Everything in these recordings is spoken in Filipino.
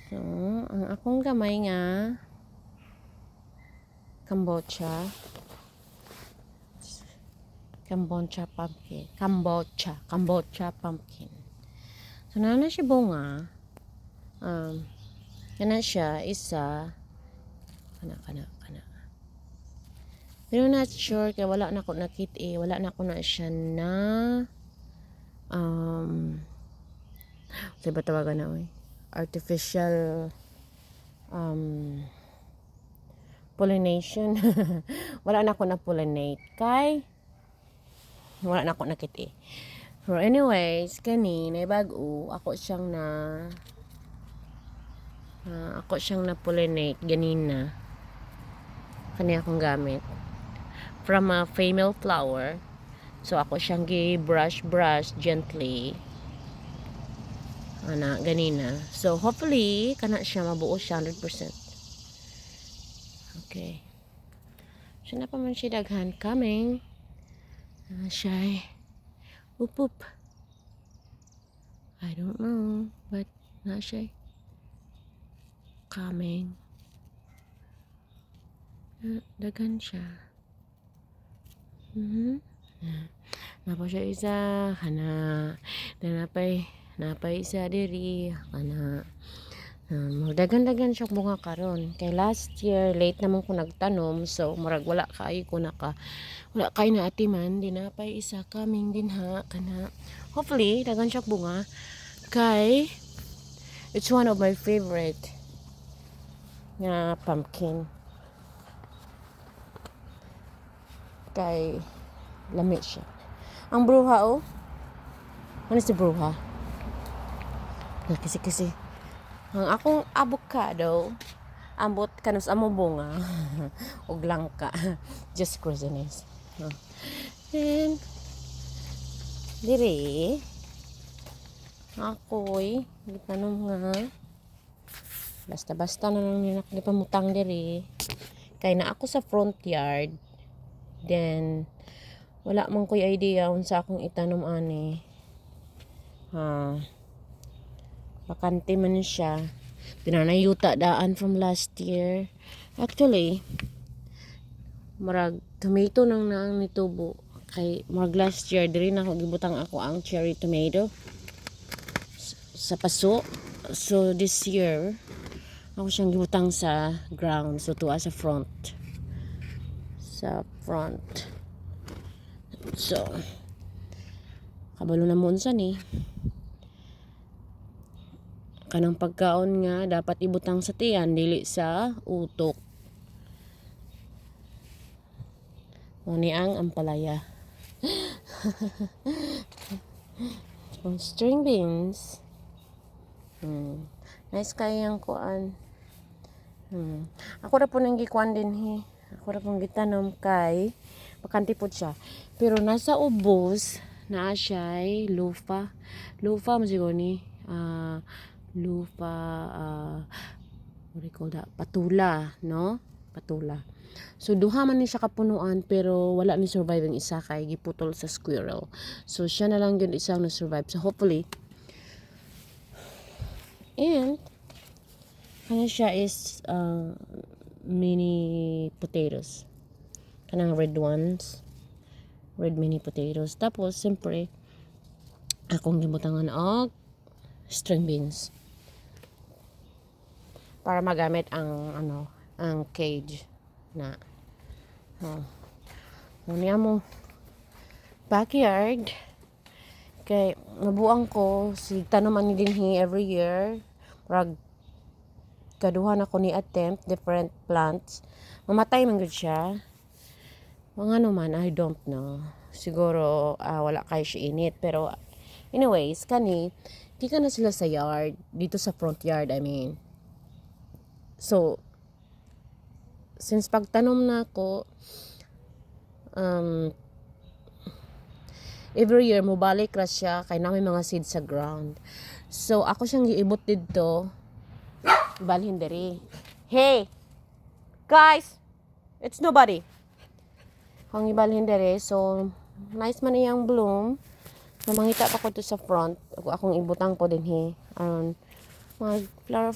So, ang akong gamay nga Cambodia pumpkin. So, na siya bunga. Kana siya isa kana. Pero not sure kaya wala na ko nakit wala na ko na siya na sa ba tawagan na artificial pollination. Wala na ko na pollinate kay wala na ko nakit So anyways, kani na bago ako siyang na pollinate ganina. Kani akong gamit from a female flower. So ako siyang brush gently. Ana ganina. So hopefully kana siya mabuo siya 100%. Okay. Siya na pa man siya daghan coming. Siya Oop. I don't know, but na siya coming. Dagan siya. Napa siya isa kana. Napay isa diri kana. Dagan siya bunga karon. Kay last year late naman ko nagtanom, so murag wala kay na atiman dinapay isa coming din ha kana. Hopefully dagan siya bunga kay it's one of my favorite nga pumpkin. Kay lamit siya. Ang bruha ano si bruha? Kasi ang akong avocado ambot kanus amo bunga og langka. Just craziness. And diri ako'y gitanong nga basta na lang nila pamutang diri kay na ako sa front yard, then wala man ko'y idea unsa akong itanom ani. Bakante man siya, dinanayuta daan from last year. Actually marag tomato nang naang nitubo kay marag last year diri na gibutang ako ang cherry tomato sa paso. So this year ako siyang gibutang sa ground, so tuwa sa front. So kabalo na mo unsa ni kanang pagkaon nga dapat ibutang sa tiyan dili sa utok. Ni ang ampalaya. So, string beans. Nice kayang kuan. Ako ra po nang gikuan din Ako ra pong gitanom kay bakante po siya. Pero nasa ubos naa siya lufa. Lufa mo siguro ni lufa what do you call that? Patula, no? Patula. So duha man ni siya kapunuan pero wala ni survive ang isa kay giputol sa squirrel. So siya na lang yun isang na survive. So hopefully and ano siya is mini potatoes. Kanang red ones. Red mini potatoes. Tapos siyempre akong gibutangan og string beans para magamit ang cage na niya mo backyard kay nabuang ko si tanaman ni dinhi every year rag kaduha na ko ni attempt different plants mamatay man gud siya mga naman I don't know siguro wala kay siya init pero anyways kani di ka na sila sa yard dito sa front yard I mean. So since pagtanom na ako every year mobalik ra siya kay na may mga seeds sa ground. So ako siyang giibot didto balhin diri. Hey guys, it's nobody. Ang ibalhin diri so nice man iyang bloom. So mangita pa ko to sa front. Akong ibutang ko dinhi Mag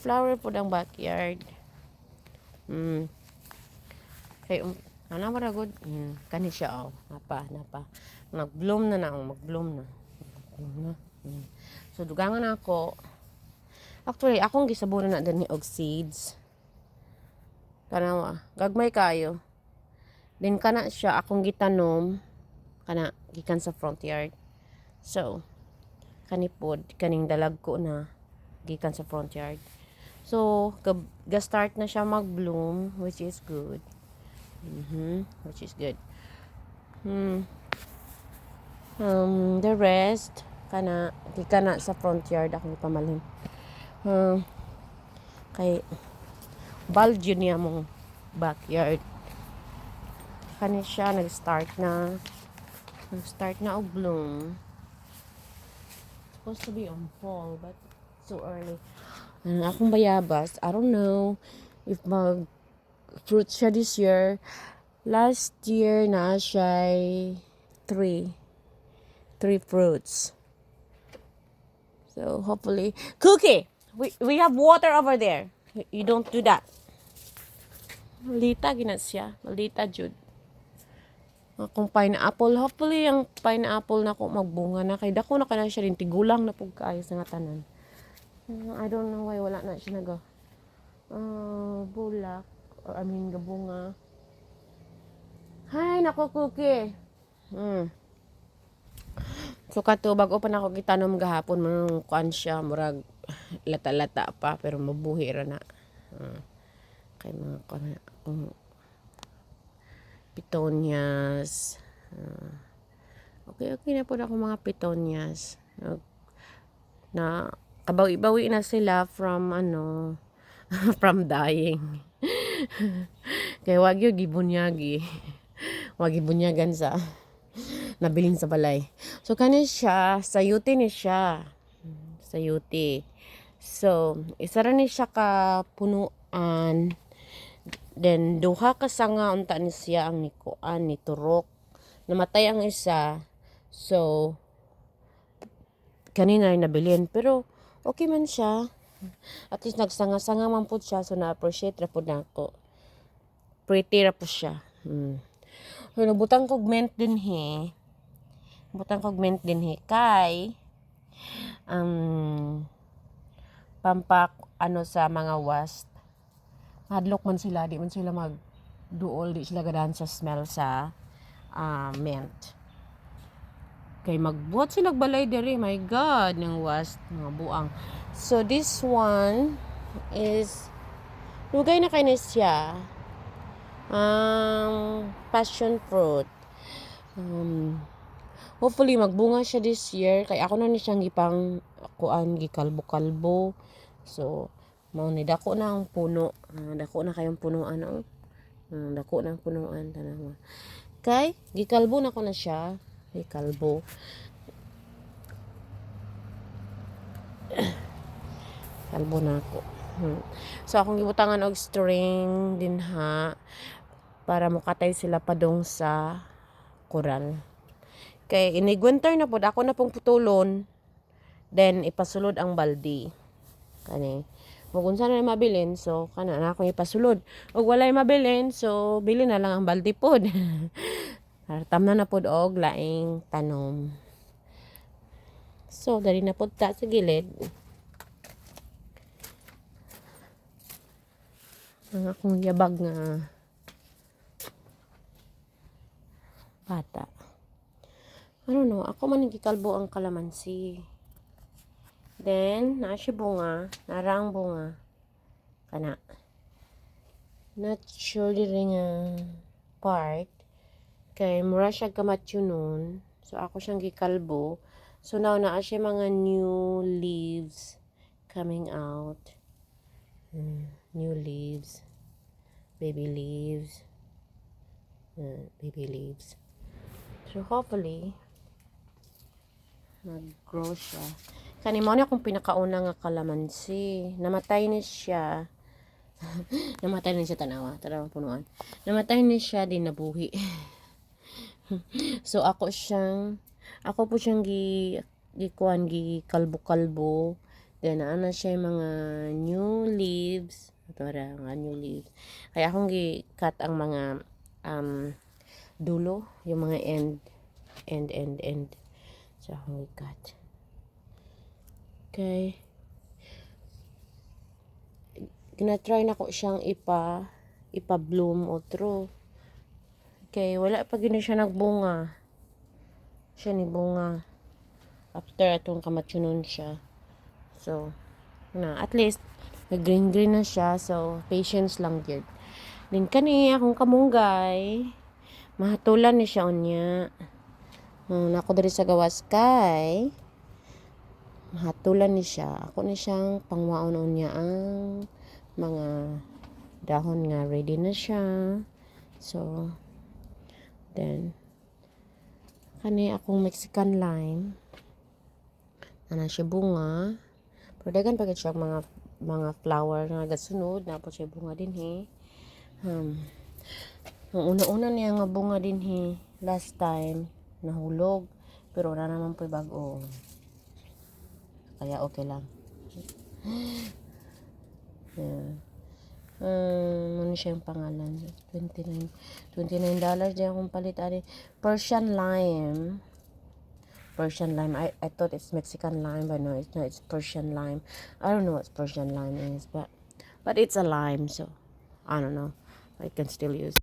flower po ang backyard. Kay ana mara good. Kani siya napa. Mag-bloom na. Mag-bloom na. So dugangan ako. Actually, akong gisabunan na din ni og seeds. Tanawa, gagmay kayo. Then kana siya akong gitanom kana gikan sa front yard. So, kanipod kaning dalag ko na gikan sa front yard. So, ga-start na siya mag-bloom, which is good. Which is good. The rest kana gikan na sa front yard akong ipamalhin. Kay bulge yun niya mong backyard. Kani siya nag-start na og bloom. Supposed to be on fall but so early. Akong bayabas, I don't know if mag fruit siya this year. Last year na siya 3 fruits. So hopefully, Cookie, we have water over there. You don't do that. Malita gina siya. Malita jud. Akong pineapple. Hopefully, ang pineapple na ko magbunga na. Kay dako na kana siya rin. Tigulang na po kayo sa nga tanan. I don't know why wala na siya naga. Bulak. Or I mean, gabunga. Hay, nako Cookie. So kato bago pa nako gitanom gahapon man kuan siya murag lata-lata pa pero mabuhi ra na. Kay mga kuan petunias. Okay na po ako mga petunias. Na kabawi-bawi na sila from from dying. Kay wag yung gibunyagi. Wag gibunyagan sa nabilin sa balay. So kani siya, sayuti ni siya. Sayuti. So, isa ra ni siya ka punuan. Then duha ka sanga unta ni siya ang nikuan ni turok. Namatay ang isa. So kanina ay nabilin pero okay man siya. At least nagsanga-sanga man po siya so na-appreciate ra po nako. Pretty ra po siya. So nabutang kog mint din he. Kay pampak sa mga wasp. Hadlok man sila, di man sila magduol, di sila gadahan sa smell sa mint. Kay magbuhat sila balay diri, my god, ng wasp, mga buang. So this one is lugay na kay na siya. Passion fruit. Hopefully magbunga siya this year kay ako na ni siyang gikalbo-kalbo. So mao ni dako na ang puno. Dako na kayong punuan dako na ang punuan tanawa. Kay gikalbo na ko na siya. Gikalbo. Kalbo na ako. So akong gibutangan og string din para mukatay sila padong sa koral. Kay inig-winter na po, ako na pong putulon, then ipasulod ang baldi. Kani. Kung unsa na mabilin, so kana na akong ipasulod. Ug walay mabilin, so bili na lang ang baldi pod. Tamna na pod og laing tanom. So dali na pod ta sa gilid. Ang akong yabag nga bata. Ako man gikalbo ang kalamansi. Then, siya bunga, narang bunga. Kana. Not sure rin nga part. Kay mura siya kamatyunon. So, ako siyang gikalbo. So, now siya mga new leaves coming out. New leaves. Baby leaves. Baby leaves. So, hopefully, mag-grow siya. Kanimo na akong pinakauna nga kalamansi. Namatay ni siya. Tanawa punuan. Namatay ni siya, di nabuhi. So, ako po siyang gikalbo-kalbo. Then, ano siya yung mga new leaves. Ito ra, mga new leaves. Kaya akong gi-cut ang mga dulo, yung mga end. So, akong gi-cut. Okay. Gina-try na ko siyang ipa-bloom o true. Okay, wala pa gina siya nagbunga. Siya ni bunga. After atong kamatsunon siya. So, at least, nag-green na siya. So, patience lang yun. Then, kani, akong kamunggay, mahatulan ni siya unya. Nako diri sa gawas kay, mahatulan ni siya. Ako ni siyang pangwaon unya ang mga dahon nga ready na siya. So, then, kani akong Mexican lime. Ana siya bunga. Pero dagan pa siya mga flower nga gasunod na po siya bunga din ang una-una niya nga bunga din last time nahulog pero na naman po bago. Kaya okay lang. Yeah. Ano siya yung pangalan? $29 din akong palit. Persian lime. I thought it's Mexican lime, but no, it's Persian lime. I don't know what Persian lime is, but it's a lime, so I don't know. I can still use.